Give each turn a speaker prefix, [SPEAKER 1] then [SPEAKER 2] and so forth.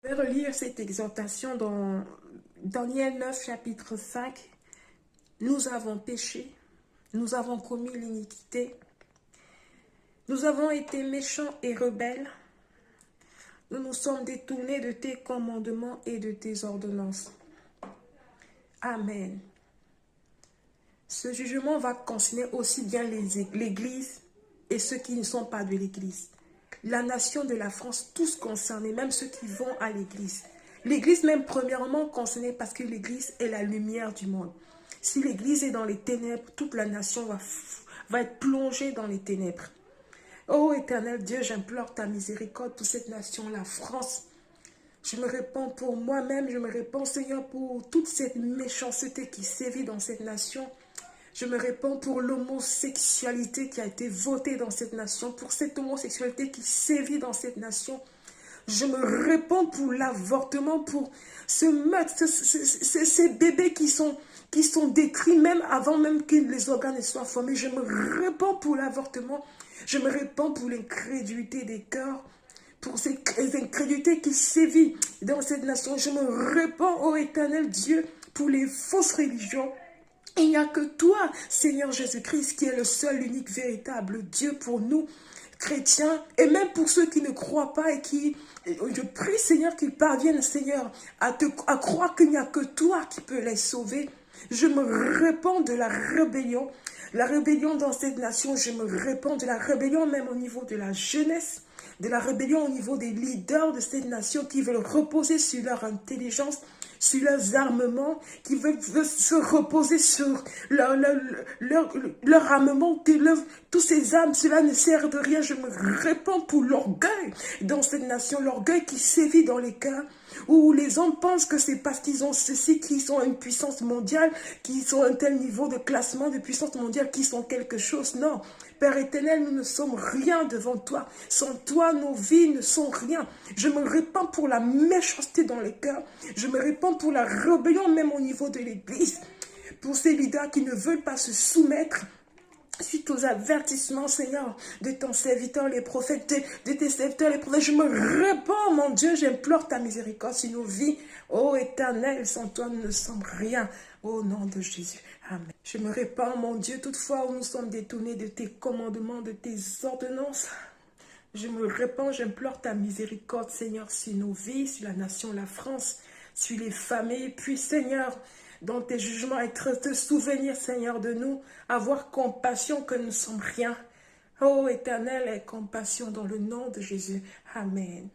[SPEAKER 1] Je vais relire cette exhortation dans Daniel 9, chapitre 5. Nous avons péché, nous avons commis l'iniquité, nous avons été méchants et rebelles, nous nous sommes détournés de tes commandements et de tes ordonnances. Amen. Ce jugement va concerner aussi bien l'Église et ceux qui ne sont pas de l'Église. La nation de la France, tous concernés, même ceux qui vont à l'Église. L'Église même premièrement concernée parce que l'Église est la lumière du monde. Si l'Église est dans les ténèbres, toute la nation va être plongée dans les ténèbres. Ô éternel Dieu, j'implore ta miséricorde pour cette nation, la France. Je me répands pour moi-même, je me répands Seigneur pour toute cette méchanceté qui sévit dans cette nation. Je me répands pour l'homosexualité qui a été votée dans cette nation, pour cette homosexualité qui sévit dans cette nation. Je me répands pour l'avortement, pour ce meurtre, ces bébés qui sont détruits même avant même que les organes ne soient formés. Je me répands pour l'avortement. Je me répands pour l'incrédulité des cœurs, pour ces incrédulités qui sévit dans cette nation. Je me répands, ô éternel Dieu, pour les fausses religions. Il n'y a que toi, Seigneur Jésus-Christ, qui est le seul, unique, véritable Dieu pour nous, chrétiens, et même pour ceux qui ne croient pas et qui, je prie, Seigneur, qu'ils parviennent, Seigneur, à croire qu'il n'y a que toi qui peux les sauver. Je me répands de la rébellion dans cette nation, je me répands de la rébellion même au niveau de la jeunesse, de la rébellion au niveau des leaders de cette nation qui veulent reposer sur leur intelligence, sur leurs armements, qui veulent se reposer sur leur armement, tous ces armes, cela ne sert de rien. Je me répands pour l'orgueil dans cette nation, l'orgueil qui sévit dans les cœurs, où les hommes pensent que c'est parce qu'ils ont ceci, qu'ils sont une puissance mondiale, qu'ils sont à un tel niveau de classement de puissance mondiale, qu'ils sont quelque chose. Non, Père éternel, nous ne sommes rien devant toi. Sans toi, nos vies ne sont rien. Je me répands pour la méchanceté dans les cœurs. Je me répands pour la rébellion même au niveau de l'Église. Pour ces leaders qui ne veulent pas se soumettre suite aux avertissements, Seigneur, de ton serviteur, les prophètes, de tes serviteurs, les prophètes. Je me répands, mon Dieu, j'implore ta miséricorde sur nos vies. Ô éternel, sans toi, nous ne sommes rien. Au nom de Jésus. Amen. Je me répands, mon Dieu, toutefois où nous sommes détournés de tes commandements, de tes ordonnances. Je me répands, j'implore ta miséricorde, Seigneur, sur nos vies, sur la nation, la France, sur les familles. Puis, Seigneur, dans tes jugements, être te souvenir, Seigneur, de nous, avoir compassion que nous ne sommes rien. Ô éternel, aie compassion dans le nom de Jésus. Amen.